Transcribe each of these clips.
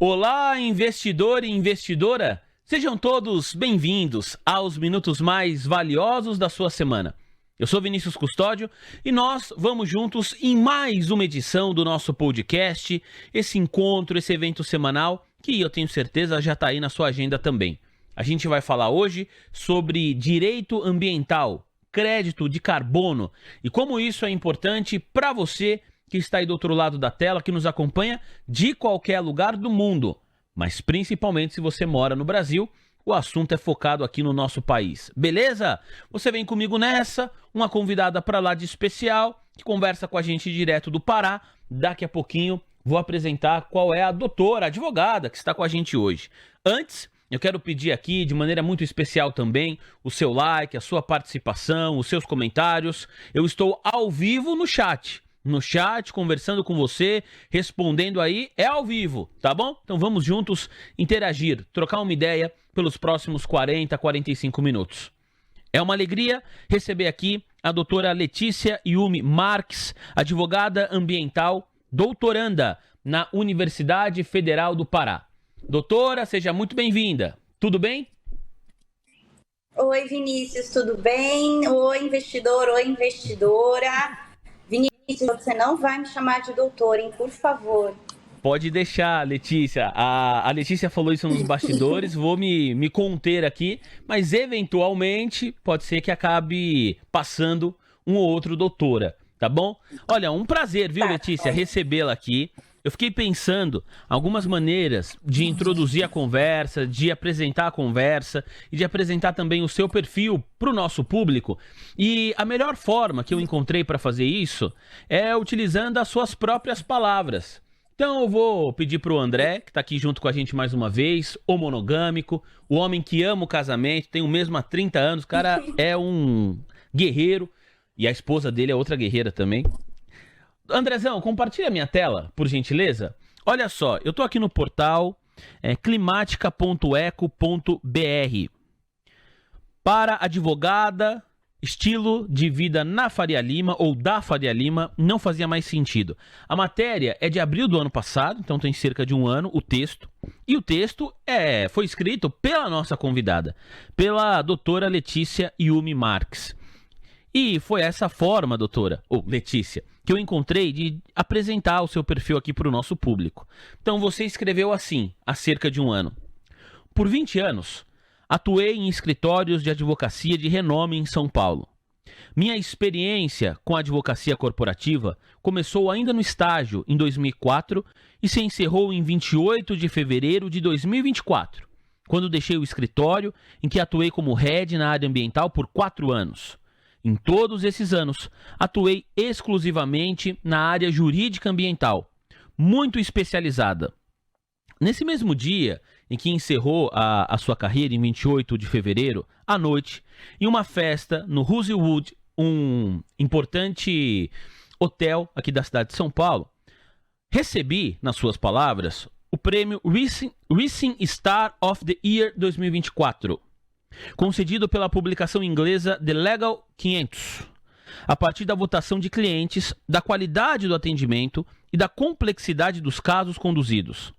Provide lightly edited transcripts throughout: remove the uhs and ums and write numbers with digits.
Olá, investidor e investidora! Sejam todos bem-vindos aos minutos mais valiosos da sua semana. Eu sou Vinícius Custódio e nós vamos juntos em mais uma edição do nosso podcast, esse encontro, esse evento semanal que eu tenho certeza já está aí na sua agenda também. A gente vai falar hoje sobre direito ambiental, crédito de carbono e como isso é importante para você que está aí do outro lado da tela, que nos acompanha de qualquer lugar do mundo. Mas principalmente se você mora no Brasil, o assunto é focado aqui no nosso país. Beleza? Você vem comigo nessa, uma convidada para lá de especial, que conversa com a gente direto do Pará. Daqui a pouquinho vou apresentar qual é a doutora, a advogada que está com a gente hoje. Antes, eu quero pedir aqui, de maneira muito especial também, o seu like, a sua participação, os seus comentários. Eu estou ao vivo no chat, conversando com você, respondendo aí, é ao vivo, tá bom? Então vamos juntos interagir, trocar uma ideia pelos próximos 40, 45 minutos. É uma alegria receber aqui a doutora Letícia Yumi Marques, advogada ambiental, doutoranda na Universidade Federal do Pará. Doutora, seja muito bem-vinda. Tudo bem? Oi, Vinícius, tudo bem? Oi, investidor, oi, investidora. Você não vai me chamar de doutor, hein? Por favor. Pode deixar, Letícia. A Letícia falou isso nos bastidores, vou me conter aqui, mas eventualmente pode ser que acabe passando um ou outro doutora, tá bom? Olha, um prazer, viu, Letícia, recebê-la aqui. Eu fiquei pensando algumas maneiras de introduzir a conversa, de apresentar a conversa e de apresentar também o seu perfil para o nosso público. E a melhor forma que eu encontrei para fazer isso é utilizando as suas próprias palavras. Então eu vou pedir para o André, que está aqui junto com a gente mais uma vez, o monogâmico, o homem que ama o casamento, tem o mesmo há 30 anos, o cara é um guerreiro e a esposa dele é outra guerreira também. Andrezão, compartilha a minha tela, por gentileza. Olha só, eu tô aqui no portal climatica.eco.br. Para advogada, estilo de vida na Faria Lima ou da Faria Lima não fazia mais sentido. A matéria é de abril do ano passado, então tem cerca de um ano, o texto. E o texto foi escrito pela nossa convidada, pela doutora Letícia Yumi Marques. E foi essa forma, doutora, ou Letícia, que eu encontrei de apresentar o seu perfil aqui para o nosso público. Então você escreveu assim, há cerca de um ano. Por 20 anos, atuei em escritórios de advocacia de renome em São Paulo. Minha experiência com a advocacia corporativa começou ainda no estágio, em 2004, e se encerrou em 28 de fevereiro de 2024, quando deixei o escritório em que atuei como head na área ambiental por 4 anos. Em todos esses anos, atuei exclusivamente na área jurídica ambiental, muito especializada. Nesse mesmo dia em que encerrou a sua carreira, em 28 de fevereiro, à noite, em uma festa no Rosewood, um importante hotel aqui da cidade de São Paulo, recebi, nas suas palavras, o prêmio Rising Star of the Year 2024. Concedido pela publicação inglesa The Legal 500, a partir da votação de clientes, da qualidade do atendimento e da complexidade dos casos conduzidos.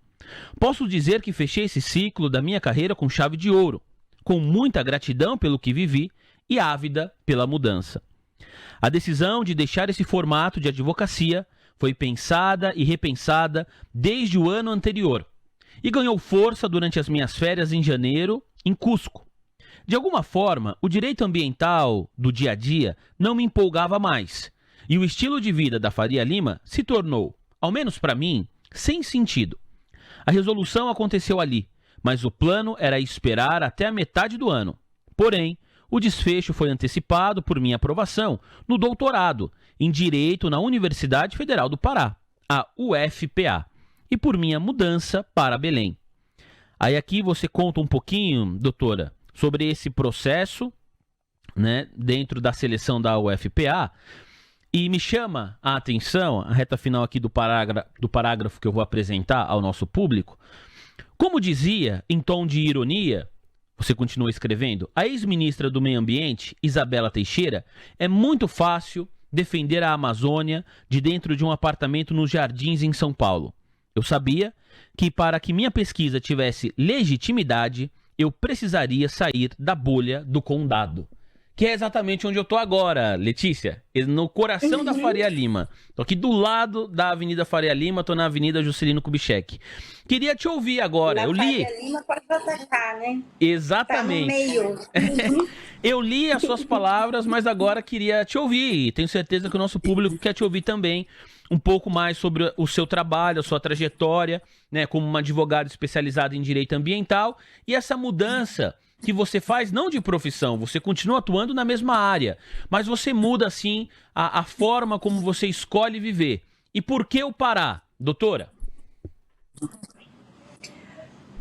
Posso dizer que fechei esse ciclo da minha carreira com chave de ouro, com muita gratidão pelo que vivi e ávida pela mudança. A decisão de deixar esse formato de advocacia foi pensada e repensada desde o ano anterior e ganhou força durante as minhas férias em janeiro, em Cusco. De alguma forma, o direito ambiental do dia a dia não me empolgava mais, e o estilo de vida da Faria Lima se tornou, ao menos para mim, sem sentido. A resolução aconteceu ali, mas o plano era esperar até a metade do ano. Porém, o desfecho foi antecipado por minha aprovação no doutorado em Direito na Universidade Federal do Pará, a UFPA, e por minha mudança para Belém. Aí aqui você conta um pouquinho, doutora, sobre esse processo, né, dentro da seleção da UFPA, e me chama a atenção, a reta final aqui do parágrafo que eu vou apresentar ao nosso público. Como dizia, em tom de ironia, você continua escrevendo, a ex-ministra do Meio Ambiente, Isabela Teixeira, é muito fácil defender a Amazônia de dentro de um apartamento nos Jardins em São Paulo. Eu sabia que para que minha pesquisa tivesse legitimidade, eu precisaria sair da bolha do condado. Que é exatamente onde eu tô agora, Letícia. No coração da Faria Lima. Tô aqui do lado da Avenida Faria Lima, tô na Avenida Juscelino Kubitschek. Queria te ouvir agora. Eu li... Faria Lima pode atacar, né? Exatamente. Tá no meio. Eu li as suas palavras, mas agora queria te ouvir. E tenho certeza que o nosso público quer te ouvir também um pouco mais sobre o seu trabalho, a sua trajetória, né, como uma advogada especializada em direito ambiental e essa mudança que você faz não de profissão, você continua atuando na mesma área, mas você muda, assim, a forma como você escolhe viver. E por que o Pará, doutora?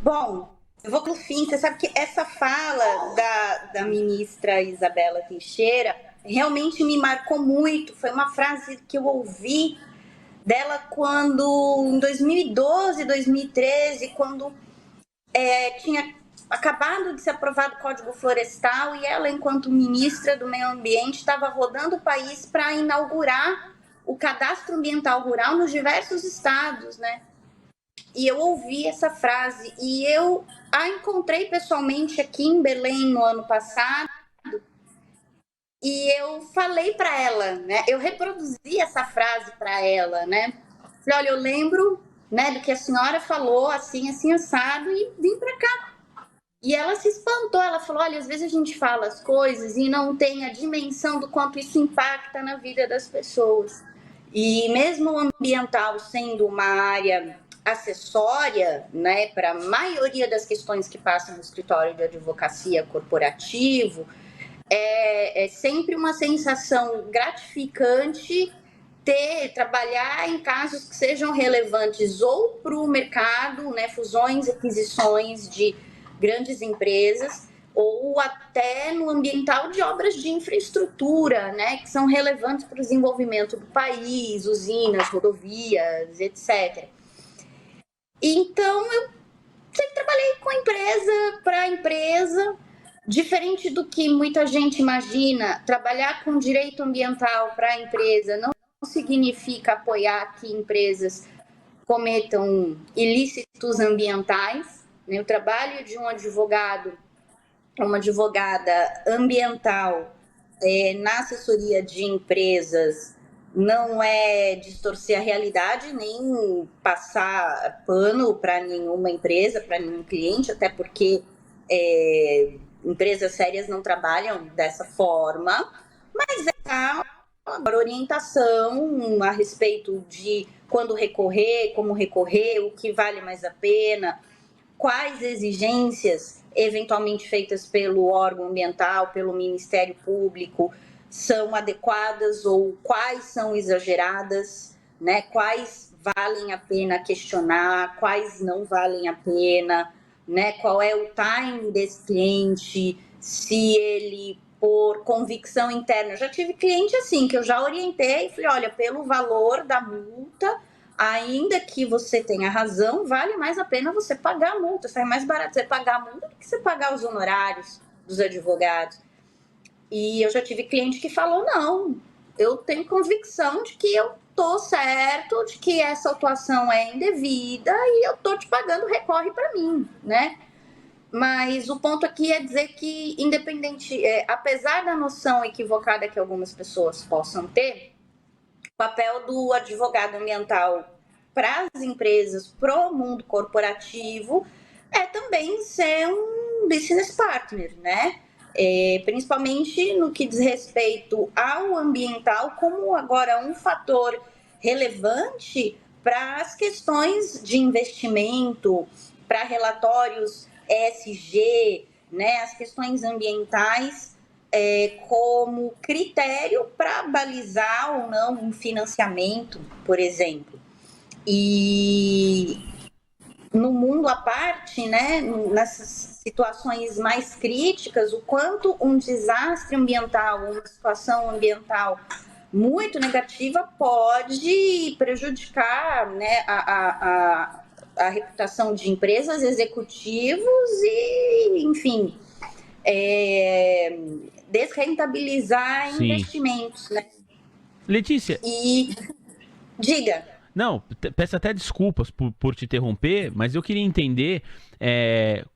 Bom, eu vou pro fim. Você sabe que essa fala da ministra Isabela Teixeira realmente me marcou muito. Foi uma frase que eu ouvi dela quando, em 2012, 2013, quando tinha acabado de ser aprovado o Código Florestal e ela, enquanto ministra do Meio Ambiente, estava rodando o país para inaugurar o cadastro ambiental rural nos diversos estados, né? E eu ouvi essa frase e eu a encontrei pessoalmente aqui em Belém no ano passado e eu falei para ela, né? Eu reproduzi essa frase para ela, né? Falei, olha, eu lembro, né, do que a senhora falou, assim, assim, assado, e vim para cá. E ela se espantou, ela falou, olha, às vezes a gente fala as coisas e não tem a dimensão do quanto isso impacta na vida das pessoas. E mesmo o ambiental sendo uma área acessória, né, para a maioria das questões que passam no escritório de advocacia corporativo, é sempre uma sensação gratificante trabalhar em casos que sejam relevantes ou para o mercado, né, fusões e aquisições de grandes empresas, ou até no ambiental de obras de infraestrutura, né, que são relevantes para o desenvolvimento do país, usinas, rodovias, etc. Então, eu sempre trabalhei com empresa para empresa, diferente do que muita gente imagina, trabalhar com direito ambiental para a empresa não significa apoiar que empresas cometam ilícitos ambientais. O trabalho de um advogado, uma advogada ambiental na assessoria de empresas não é distorcer a realidade, nem passar pano para nenhuma empresa, para nenhum cliente, até porque empresas sérias não trabalham dessa forma, mas uma orientação a respeito de quando recorrer, como recorrer, o que vale mais a pena, quais exigências eventualmente feitas pelo órgão ambiental, pelo Ministério Público, são adequadas ou quais são exageradas, né? Quais valem a pena questionar, quais não valem a pena, né? Qual é o time desse cliente, se ele, por convicção interna... Eu já tive cliente assim, que eu já orientei e falei, olha, pelo valor da multa, ainda que você tenha razão, vale mais a pena você pagar a multa. Sai mais barato você pagar a multa do que você pagar os honorários dos advogados. E eu já tive cliente que falou, não, eu tenho convicção de que eu tô certo, de que essa atuação é indevida e eu tô te pagando, recorre para mim, né? Mas o ponto aqui é dizer que, independente, apesar da noção equivocada que algumas pessoas possam ter, o papel do advogado ambiental para as empresas, para o mundo corporativo, é também ser um business partner, né? Principalmente no que diz respeito ao ambiental, como agora um fator relevante para as questões de investimento, para relatórios ESG, né? As questões ambientais como critério para balizar ou não um financiamento, por exemplo. E no mundo à parte, né, nessas situações mais críticas, o quanto um desastre ambiental, uma situação ambiental muito negativa pode prejudicar, né, a reputação de empresas, executivos e, enfim, desrentabilizar Sim. investimentos, né? Letícia. E diga. Não, peço até desculpas por te interromper, mas eu queria entender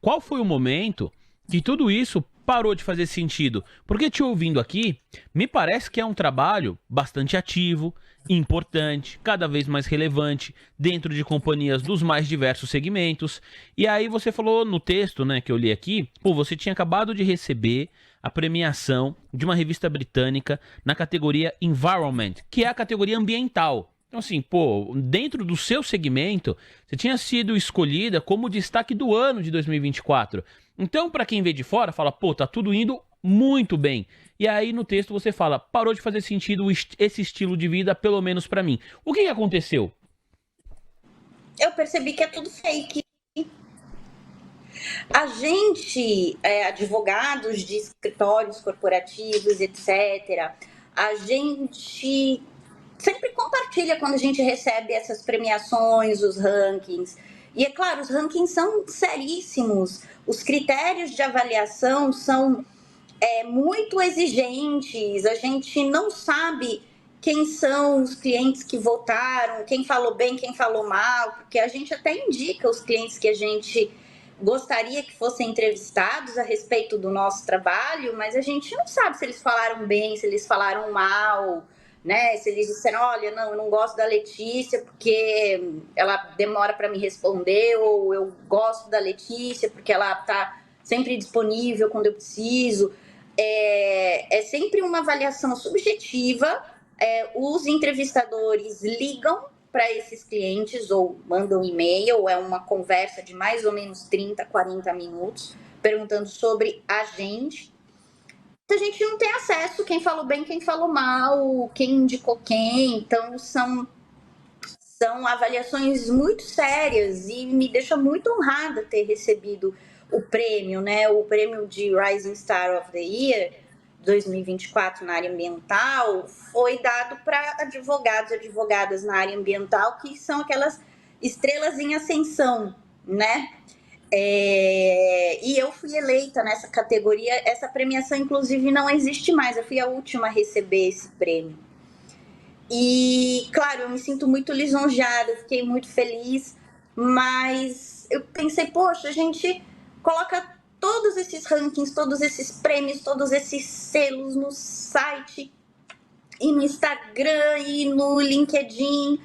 qual foi o momento que tudo isso parou de fazer sentido. Porque te ouvindo aqui, me parece que é um trabalho bastante ativo, importante, cada vez mais relevante, dentro de companhias dos mais diversos segmentos. E aí você falou no texto, né, que eu li aqui, pô, você tinha acabado de receber a premiação de uma revista britânica na categoria Environment, que é a categoria ambiental. Então, assim, pô, dentro do seu segmento, você tinha sido escolhida como destaque do ano de 2024. Então, para quem vê de fora, fala, pô, tá tudo indo muito bem. E aí, no texto, você fala, parou de fazer sentido esse estilo de vida, pelo menos para mim. O que aconteceu? Eu percebi que é tudo fake. A gente, advogados de escritórios corporativos, etc., a gente sempre compartilha quando a gente recebe essas premiações, os rankings. E é claro, os rankings são seríssimos. Os critérios de avaliação são muito exigentes. A gente não sabe quem são os clientes que votaram, quem falou bem, quem falou mal, porque a gente até indica os clientes que a gente gostaria que fossem entrevistados a respeito do nosso trabalho, mas a gente não sabe se eles falaram bem, se eles falaram mal, né? Se eles disseram, olha, não, eu não gosto da Letícia porque ela demora para me responder, ou eu gosto da Letícia porque ela está sempre disponível quando eu preciso. É sempre uma avaliação subjetiva. Os entrevistadores ligam para esses clientes ou mandam e-mail, ou é uma conversa de mais ou menos 30, 40 minutos, perguntando sobre a gente. A gente não tem acesso, quem falou bem, quem falou mal, quem indicou quem. Então, são avaliações muito sérias e me deixa muito honrada ter recebido o prêmio, né? O prêmio de Rising Star of the Year 2024 na área ambiental foi dado para advogados e advogadas na área ambiental, que são aquelas estrelas em ascensão, né? E eu fui eleita nessa categoria. Essa premiação, inclusive, não existe mais. Eu fui a última a receber esse prêmio. E, claro, eu me sinto muito lisonjeada, fiquei muito feliz, mas eu pensei, poxa, a gente coloca todos esses rankings, todos esses prêmios, todos esses selos no site e no Instagram e no LinkedIn,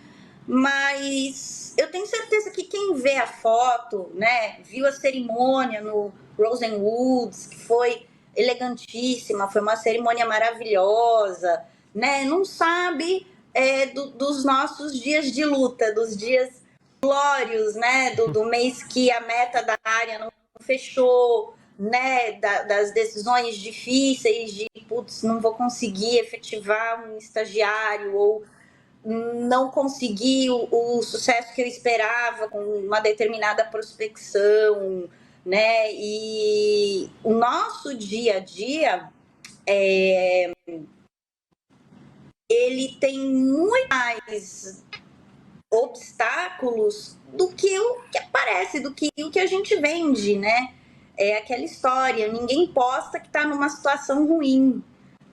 mas eu tenho certeza que quem vê a foto, né, viu a cerimônia no Rosenwoods, que foi elegantíssima, foi uma cerimônia maravilhosa, né, não sabe dos nossos dias de luta, dos dias glórios, né, do mês que a meta da área não fechou, né, das decisões difíceis de, putz, não vou conseguir efetivar um estagiário, ou não consegui o sucesso que eu esperava com uma determinada prospecção, né, e o nosso dia a dia ele tem muito mais obstáculos do que o que aparece, do que o que a gente vende, né? É aquela história, ninguém posta que está numa situação ruim.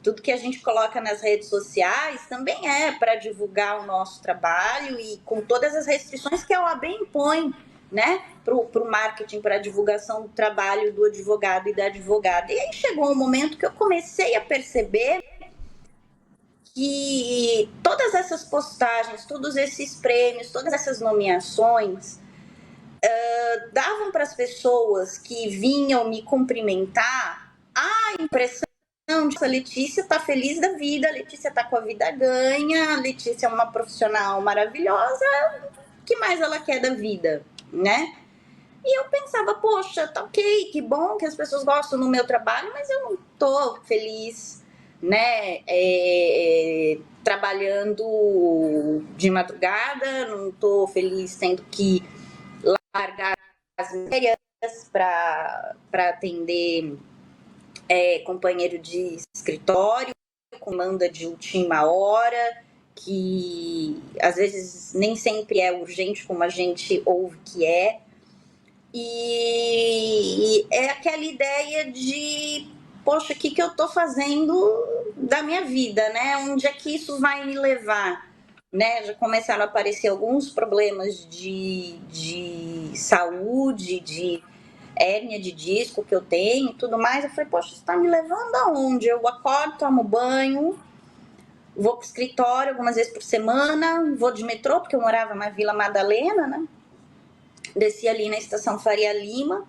Tudo que a gente coloca nas redes sociais também é para divulgar o nosso trabalho, e com todas as restrições que a OAB impõe, né, para o marketing, para a divulgação do trabalho do advogado e da advogada. E aí chegou um momento que eu comecei a perceber que todas essas postagens, todos esses prêmios, todas essas nomeações davam para as pessoas que vinham me cumprimentar a impressão de que a Letícia está feliz da vida, a Letícia está com a vida ganha, a Letícia é uma profissional maravilhosa, o que mais ela quer da vida, né? E eu pensava, poxa, tá ok, que bom que as pessoas gostam do meu trabalho, mas eu não tô feliz, né, trabalhando de madrugada, não tô feliz tendo que largar as matérias para atender companheiro de escritório, comanda de última hora, que às vezes nem sempre é urgente como a gente ouve que é. E é aquela ideia de, poxa, o que eu tô fazendo da minha vida, né? Onde é que isso vai me levar, né? Já começaram a aparecer alguns problemas de saúde, de hérnia de disco que eu tenho e tudo mais. Eu falei, poxa, você tá me levando aonde? Eu acordo, tomo banho, vou pro escritório algumas vezes por semana, vou de metrô, porque eu morava na Vila Madalena, né? Desci ali na estação Faria Lima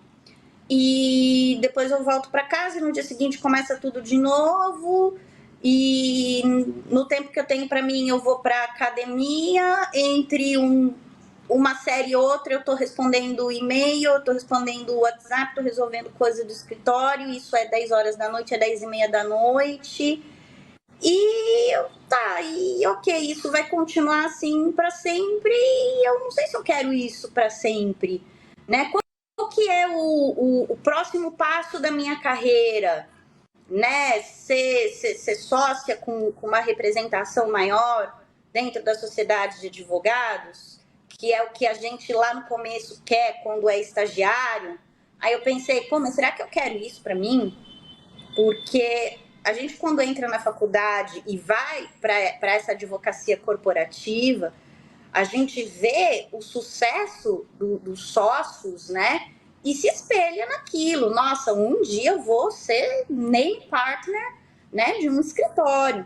e depois eu volto para casa e no dia seguinte começa tudo de novo. E no tempo que eu tenho para mim, eu vou para academia, entre uma série e outra, eu tô respondendo e-mail, eu tô respondendo WhatsApp, tô resolvendo coisa do escritório, isso é 10 horas da noite, é 10h30 da noite. E tá, e ok, isso vai continuar assim para sempre, e eu não sei se eu quero isso para sempre, né? Qual que é o próximo passo da minha carreira, né? Ser sócia com uma representação maior dentro da sociedade de advogados, que é o que a gente lá no começo quer quando é estagiário. Aí eu pensei, pô, mas será que eu quero isso para mim? Porque a gente, quando entra na faculdade e vai para essa advocacia corporativa, a gente vê o sucesso dos sócios, né? E se espelha naquilo. Nossa, um dia eu vou ser name partner, né, de um escritório.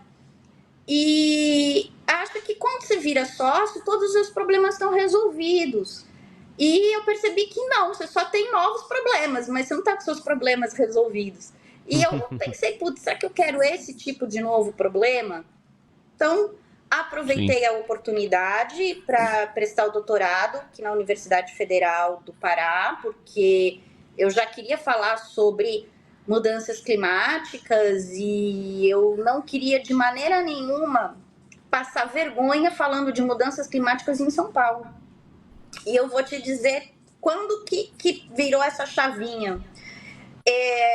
E acha que quando você vira sócio, todos os seus problemas estão resolvidos. E eu percebi que não, você só tem novos problemas, mas você não está com seus problemas resolvidos. E eu pensei, putz, será que eu quero esse tipo de novo problema? Então, aproveitei Sim. a oportunidade para prestar o doutorado aqui na Universidade Federal do Pará, porque eu já queria falar sobre mudanças climáticas e eu não queria de maneira nenhuma passar vergonha falando de mudanças climáticas em São Paulo. E eu vou te dizer quando que virou essa chavinha.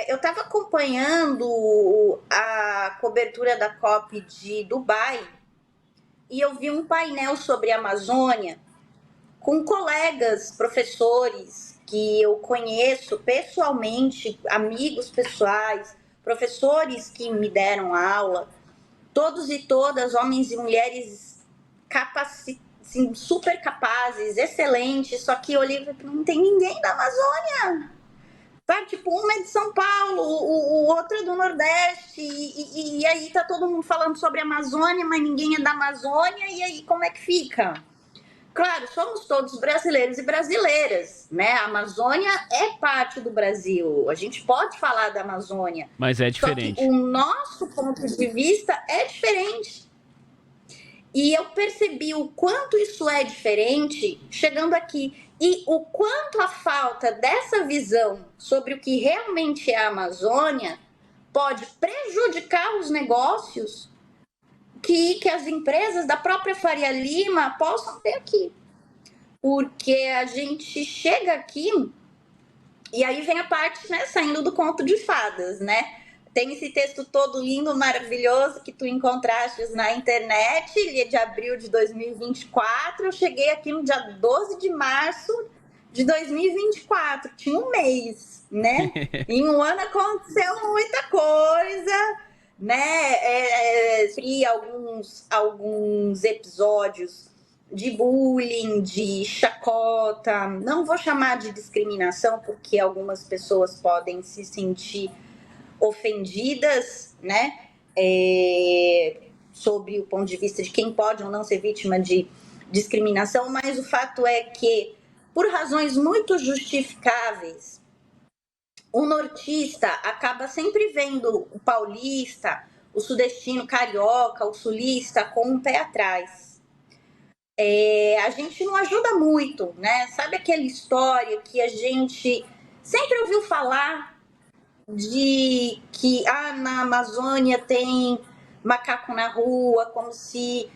Eu estava acompanhando a cobertura da COP de Dubai e eu vi um painel sobre a Amazônia com colegas, professores que eu conheço pessoalmente, amigos pessoais, professores que me deram aula, todos e todas, homens e mulheres assim, super capazes, excelentes, só que eu olhei e falei, não tem ninguém da Amazônia. Tá, tipo, uma é de São Paulo, o outro é do Nordeste, e aí tá todo mundo falando sobre a Amazônia, mas ninguém é da Amazônia, e aí como é que fica? Claro, somos todos brasileiros e brasileiras, né? A Amazônia é parte do Brasil, a gente pode falar da Amazônia. Mas é diferente. Só que o nosso ponto de vista é diferente. E eu percebi o quanto isso é diferente chegando aqui. E o quanto a falta dessa visão sobre o que realmente é a Amazônia pode prejudicar os negócios que as empresas da própria Faria Lima possam ter aqui. Porque a gente chega aqui e aí vem a parte, né, saindo do conto de fadas, né? Tem esse texto todo lindo, maravilhoso, que tu encontraste na internet, ele é de abril de 2024. Eu cheguei aqui no dia 12 de março de 2024, tinha um mês, né? Em um ano aconteceu muita coisa, né? Alguns episódios de bullying, de chacota. Não vou chamar de discriminação, porque algumas pessoas podem se sentir ofendidas, né, sobre o ponto de vista de quem pode ou não ser vítima de discriminação, mas o fato é que, por razões muito justificáveis, o nortista acaba sempre vendo o paulista, o sudestino carioca, o sulista com um pé atrás. A gente não ajuda muito, né? Sabe aquela história que a gente sempre ouviu falar de que na Amazônia tem macaco na rua, como se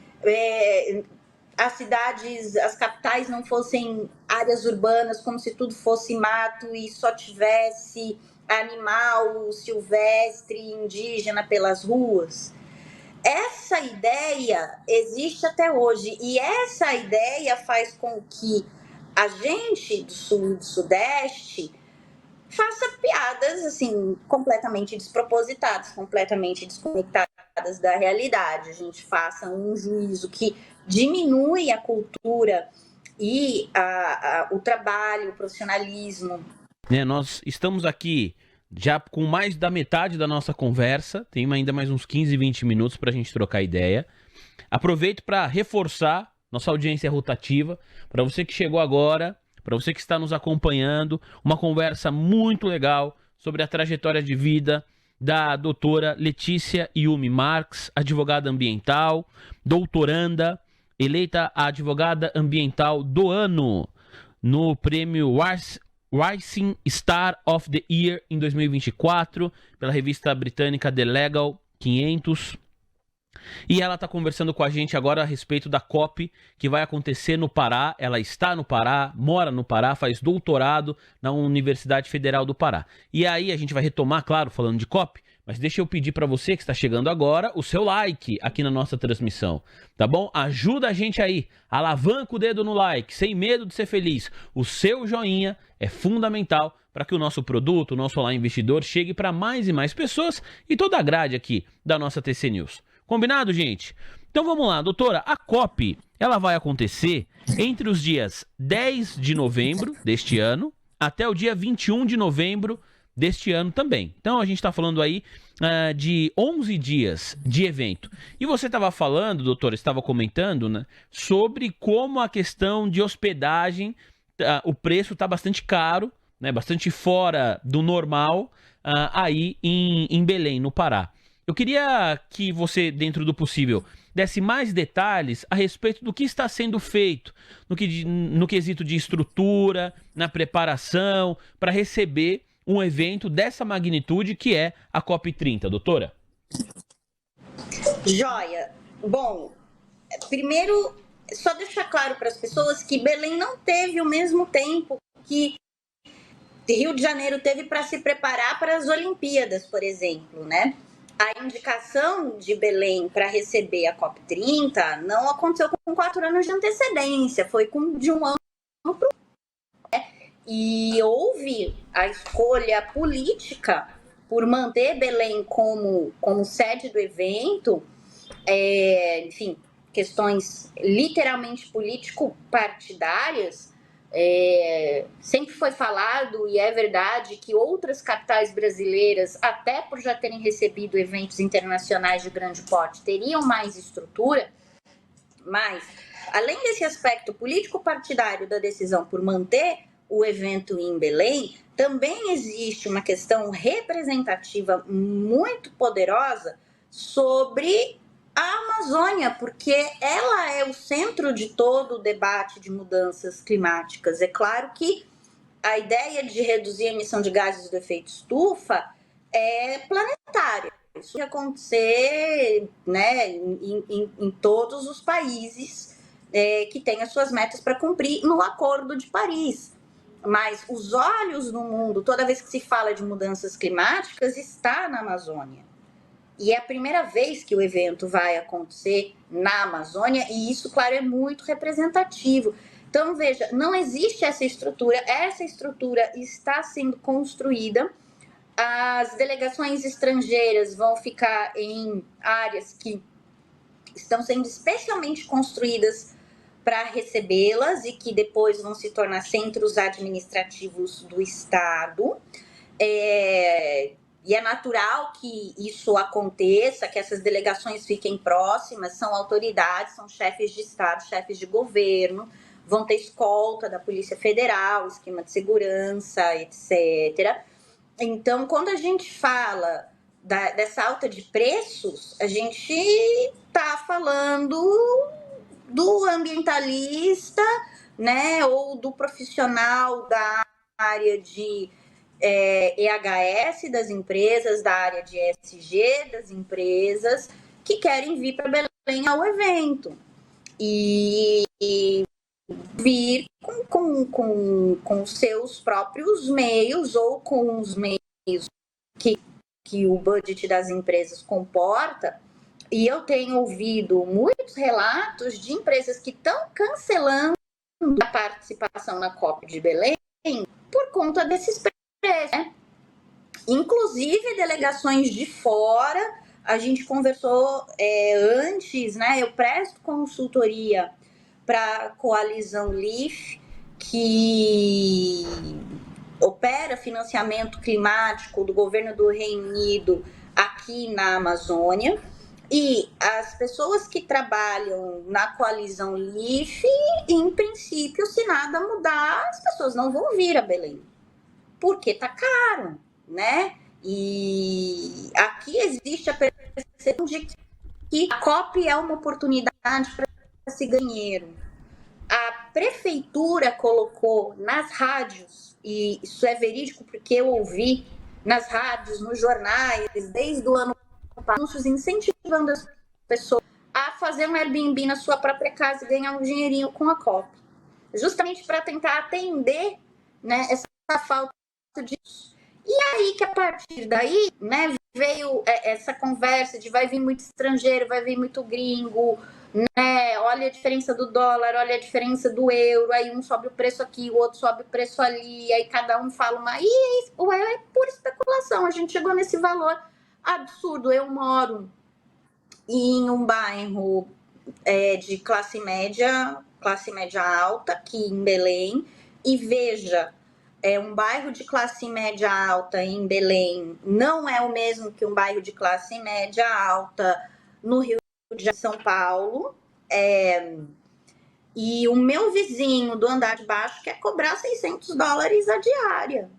as cidades, as capitais não fossem áreas urbanas, como se tudo fosse mato e só tivesse animal silvestre, indígena pelas ruas. Essa ideia existe até hoje e essa ideia faz com que a gente do sul e do sudeste faça piadas, assim, completamente despropositadas, completamente desconectadas da realidade. A gente faça um juízo que diminui a cultura e o trabalho, o profissionalismo. Nós estamos aqui já com mais da metade da nossa conversa, tem ainda mais uns 15, 20 minutos para a gente trocar ideia. Aproveito para reforçar nossa audiência rotativa, para você que chegou agora, para você que está nos acompanhando, uma conversa muito legal sobre a trajetória de vida da doutora Letícia Yumi Marques, advogada ambiental, doutoranda, eleita a advogada ambiental do ano no prêmio Rising Star of the Year em 2024, pela revista britânica The Legal 500. E ela está conversando com a gente agora a respeito da COP que vai acontecer no Pará. Ela está no Pará, mora no Pará, faz doutorado na Universidade Federal do Pará. E aí a gente vai retomar, claro, falando de COP, mas deixa eu pedir para você que está chegando agora o seu like aqui na nossa transmissão, tá bom? Ajuda a gente aí, alavanca o dedo no like, sem medo de ser feliz. O seu joinha é fundamental para que o nosso produto, o nosso Olá Investidor, chegue para mais e mais pessoas e toda a grade aqui da nossa TC News. Combinado, gente? Então vamos lá, doutora. A COP, ela vai acontecer entre os dias 10 de novembro deste ano até o dia 21 de novembro deste ano também. Então a gente está falando aí de 11 dias de evento. E você estava falando, doutora, estava comentando, né, sobre como a questão de hospedagem, o preço está bastante caro, né, bastante fora do normal aí em Belém, no Pará. Eu queria que você, dentro do possível, desse mais detalhes a respeito do que está sendo feito no quesito de estrutura, na preparação, para receber um evento dessa magnitude que é a COP30, doutora. Joia. Bom, primeiro, só deixar claro para as pessoas que Belém não teve o mesmo tempo que Rio de Janeiro teve para se preparar para as Olimpíadas, por exemplo, né? A indicação de Belém para receber a COP30 não aconteceu com 4 anos de antecedência, foi de um ano para o outro. E houve a escolha política por manter Belém como sede do evento, enfim, questões literalmente político-partidárias. Sempre foi falado, e é verdade, que outras capitais brasileiras, até por já terem recebido eventos internacionais de grande porte, teriam mais estrutura, mas, além desse aspecto político-partidário da decisão por manter o evento em Belém, também existe uma questão representativa muito poderosa sobre a Amazônia, porque ela é o centro de todo o debate de mudanças climáticas. É claro que a ideia de reduzir a emissão de gases do efeito estufa é planetária. Isso vai acontecer, né, em todos os países que têm as suas metas para cumprir no Acordo de Paris. Mas os olhos no mundo, toda vez que se fala de mudanças climáticas, está na Amazônia. E é a primeira vez que o evento vai acontecer na Amazônia, e isso, claro, é muito representativo. Então, veja, não existe essa estrutura está sendo construída, as delegações estrangeiras vão ficar em áreas que estão sendo especialmente construídas para recebê-las e que depois vão se tornar centros administrativos do Estado. E é natural que isso aconteça, que essas delegações fiquem próximas, são autoridades, são chefes de Estado, chefes de governo, vão ter escolta da Polícia Federal, esquema de segurança, etc. Então, quando a gente fala dessa alta de preços, a gente está falando do ambientalista, né, ou do profissional da área de EHS das empresas, da área de ESG das empresas, que querem vir para Belém ao evento. E vir com seus próprios meios ou com os meios que o budget das empresas comporta. E eu tenho ouvido muitos relatos de empresas que estão cancelando a participação na COP de Belém por conta desses preços, né? Inclusive delegações de fora. a gente conversou antes, né? Eu presto consultoria para a Coalizão LEAF, que opera financiamento climático do governo do Reino Unido aqui na Amazônia. E as pessoas que trabalham na Coalizão LEAF, em princípio, se nada mudar, as pessoas não vão vir a Belém, porque tá caro, né? E aqui existe a percepção de que a COP é uma oportunidade para se ganhar dinheiro. A prefeitura colocou nas rádios, e isso é verídico porque eu ouvi nas rádios, nos jornais, desde o ano passado, anúncios incentivando as pessoas a fazer um Airbnb na sua própria casa e ganhar um dinheirinho com a COP. Justamente para tentar atender, né, essa falta disso. E aí que a partir daí, né, veio essa conversa de vai vir muito estrangeiro, vai vir muito gringo, né? Olha a diferença do dólar, olha a diferença do euro, aí um sobe o preço aqui, o outro sobe o preço ali, aí cada um fala uma... E é pura especulação, a gente chegou nesse valor absurdo. Eu moro em um bairro de classe média alta, aqui em Belém, e veja, um bairro de classe média alta em Belém não é o mesmo que um bairro de classe média alta no Rio de São Paulo, e o meu vizinho do andar de baixo quer cobrar $600 a diária.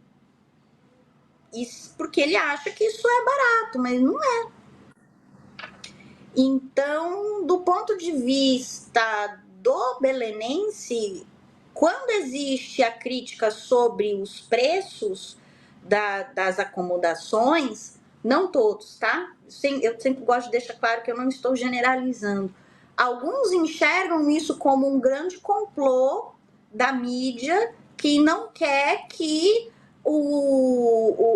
Isso porque ele acha que isso é barato, mas não é. Então, do ponto de vista do belenense, quando existe a crítica sobre os preços das acomodações, não todos, tá? Eu sempre gosto de deixar claro que eu não estou generalizando. Alguns enxergam isso como um grande complô da mídia que não quer que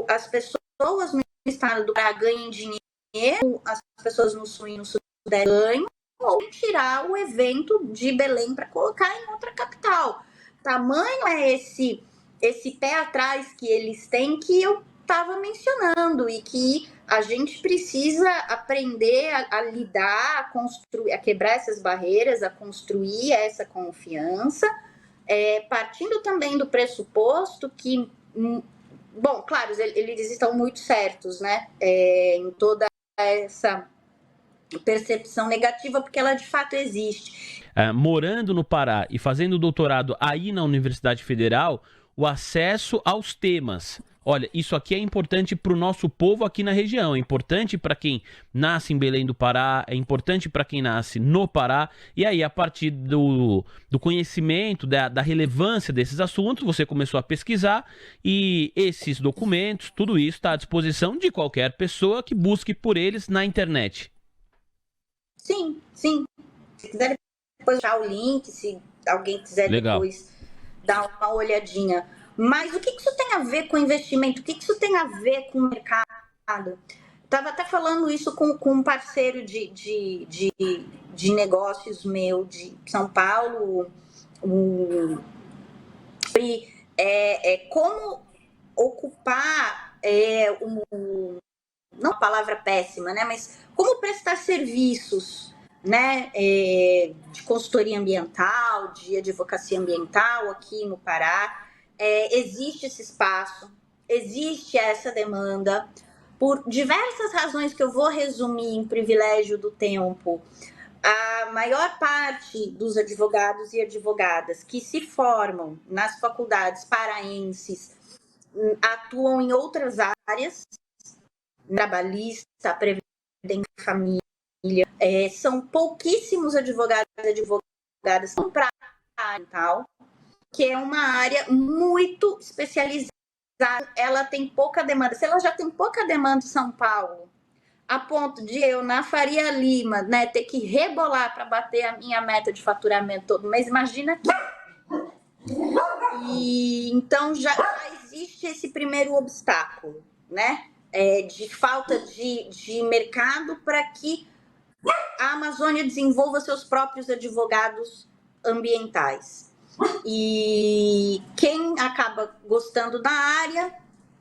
as pessoas no estado do Pará ganhem dinheiro, as pessoas no sul e no sudeste ganham, ou tirar o evento de Belém para colocar em outra capital. Tamanho é esse pé atrás que eles têm, que eu estava mencionando, e que a gente precisa aprender a lidar, a construir, a quebrar essas barreiras, a construir essa confiança, partindo também do pressuposto que, bom, claro, eles estão muito certos, né, em toda essa percepção negativa, porque ela de fato existe. Morando no Pará e fazendo doutorado aí na Universidade Federal, o acesso aos temas. Olha, isso aqui é importante para o nosso povo aqui na região, é importante para quem nasce em Belém do Pará, é importante para quem nasce no Pará, e aí a partir do conhecimento, da relevância desses assuntos, você começou a pesquisar, e esses documentos, tudo isso está à disposição de qualquer pessoa que busque por eles na internet. Sim, sim. Se quiser depois deixar o link, se alguém quiser depois dar uma olhadinha. Mas o que isso tem a ver com investimento? O que isso tem a ver com o mercado? Estava até falando isso com um parceiro de negócios meu de São Paulo. Como ocupar não a palavra péssima, né? Mas como prestar serviços, né? De consultoria ambiental, de advocacia ambiental aqui no Pará. Existe esse espaço, existe essa demanda, por diversas razões que eu vou resumir em privilégio do tempo. A maior parte dos advogados e advogadas que se formam nas faculdades paraenses atuam em outras áreas, trabalhista, previdência, família. São pouquíssimos advogados e advogadas para a área ambiental, que é uma área muito especializada, ela tem pouca demanda. Se ela já tem pouca demanda em São Paulo, a ponto de eu, na Faria Lima, né, ter que rebolar para bater a minha meta de faturamento todo mês, imagina aqui. E então já existe esse primeiro obstáculo, né, de falta de mercado para que a Amazônia desenvolva seus próprios advogados ambientais. E quem acaba gostando da área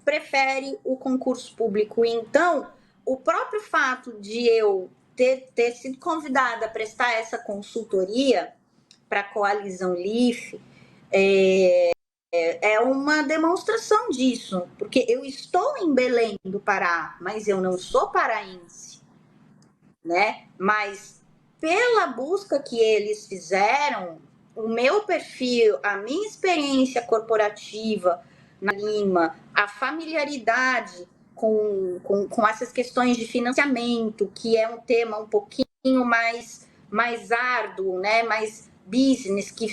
prefere o concurso público. Então, o próprio fato de eu ter sido convidada a prestar essa consultoria para a Coalizão LIFE é uma demonstração disso, porque eu estou em Belém do Pará, mas eu não sou paraense, né? Mas pela busca que eles fizeram, o meu perfil, a minha experiência corporativa na Lima, a familiaridade com essas questões de financiamento, que é um tema um pouquinho mais árduo, né? Mais business, que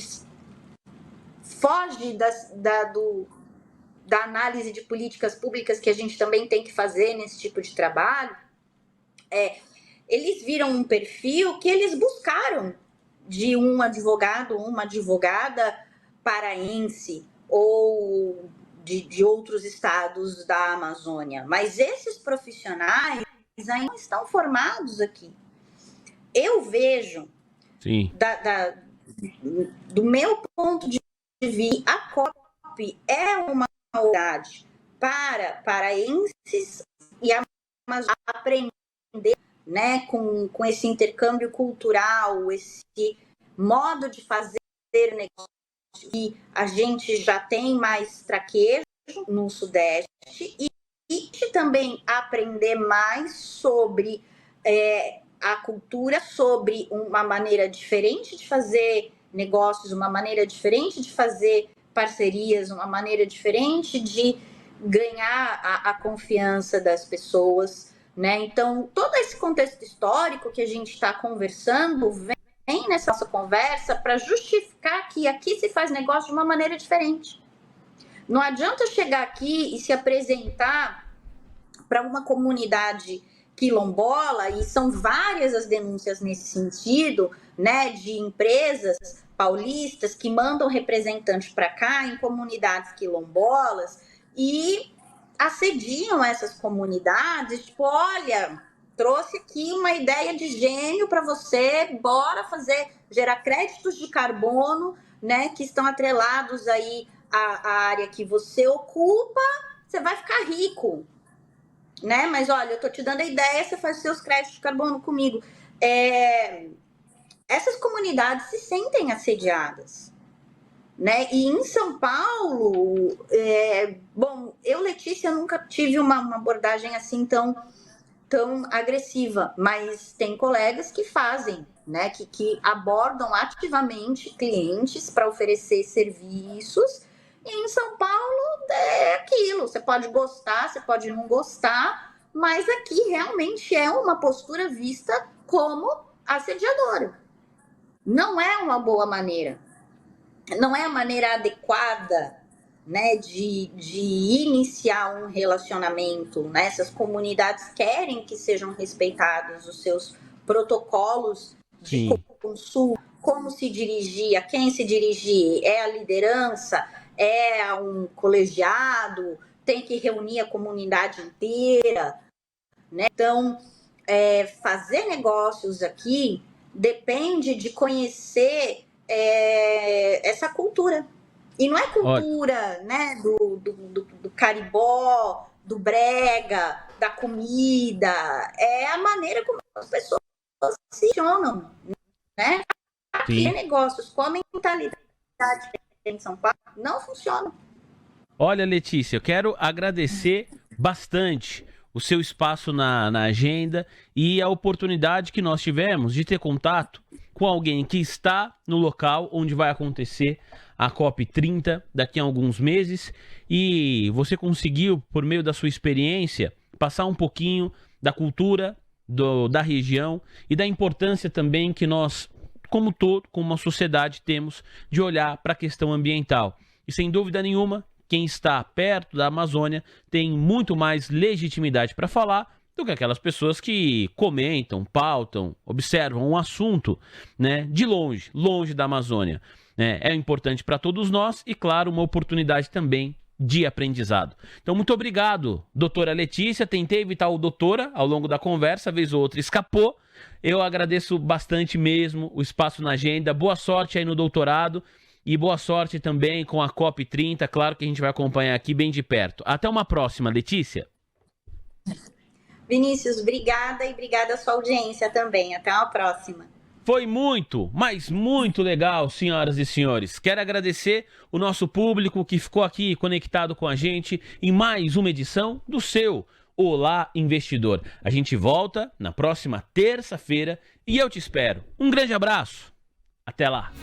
foge da análise de políticas públicas que a gente também tem que fazer nesse tipo de trabalho, eles viram um perfil que eles buscaram de um advogado ou uma advogada paraense ou de outros estados da Amazônia. Mas esses profissionais ainda não estão formados aqui. Eu vejo, Sim. do meu ponto de vista, a COP é uma oportunidade para paraenses e Amazônia aprender, né, com esse intercâmbio cultural, esse modo de fazer negócio, que a gente já tem mais traquejo no Sudeste, e também aprender mais sobre a cultura, sobre uma maneira diferente de fazer negócios, uma maneira diferente de fazer parcerias, uma maneira diferente de ganhar a confiança das pessoas, né? Então, todo esse contexto histórico que a gente está conversando vem nessa nossa conversa para justificar que aqui se faz negócio de uma maneira diferente. Não adianta chegar aqui e se apresentar para uma comunidade quilombola, e são várias as denúncias nesse sentido, né, de empresas paulistas que mandam representantes para cá em comunidades quilombolas e assediam essas comunidades, tipo, olha, trouxe aqui uma ideia de gênio para você, bora gerar créditos de carbono, né, que estão atrelados aí à área que você ocupa, você vai ficar rico, né? Mas olha, eu tô te dando a ideia, você faz seus créditos de carbono comigo. Essas comunidades se sentem assediadas, né? E em São Paulo, bom, eu, Letícia, nunca tive uma abordagem assim tão agressiva, mas tem colegas que fazem, né? Que abordam ativamente clientes para oferecer serviços. E em São Paulo é aquilo, você pode gostar, você pode não gostar, mas aqui realmente é uma postura vista como assediadora. Não é uma boa maneira, não é a maneira adequada, né, de iniciar um relacionamento, né? Essas comunidades querem que sejam respeitados os seus protocolos de consumo, como se dirigir, a quem se dirigir, é a liderança, é um colegiado, tem que reunir a comunidade inteira, né? Então, fazer negócios aqui depende de conhecer essa cultura. E não é cultura, né, do caribó, do brega, da comida, é a maneira como as pessoas funcionam, né? Aqui negócios com a mentalidade em São Paulo não funcionam. Olha, Letícia, eu quero agradecer bastante o seu espaço na agenda e a oportunidade que nós tivemos de ter contato com alguém que está no local onde vai acontecer a COP30 daqui a alguns meses, e você conseguiu, por meio da sua experiência, passar um pouquinho da cultura da região e da importância também que nós, como uma sociedade, temos de olhar para a questão ambiental. E sem dúvida nenhuma, quem está perto da Amazônia tem muito mais legitimidade para falar do que aquelas pessoas que comentam, pautam, observam um assunto, né, de longe da Amazônia. É importante para todos nós e, claro, uma oportunidade também de aprendizado. Então, muito obrigado, doutora Letícia. Tentei evitar o doutora ao longo da conversa, vez ou outra escapou. Eu agradeço bastante mesmo o espaço na agenda. Boa sorte aí no doutorado e boa sorte também com a COP30. Claro que a gente vai acompanhar aqui bem de perto. Até uma próxima, Letícia. Vinícius, obrigada e obrigada à sua audiência também. Até uma próxima. Foi muito, mas muito legal, senhoras e senhores. Quero agradecer o nosso público que ficou aqui conectado com a gente em mais uma edição do seu Olá Investidor. A gente volta na próxima terça-feira e eu te espero. Um grande abraço. Até lá.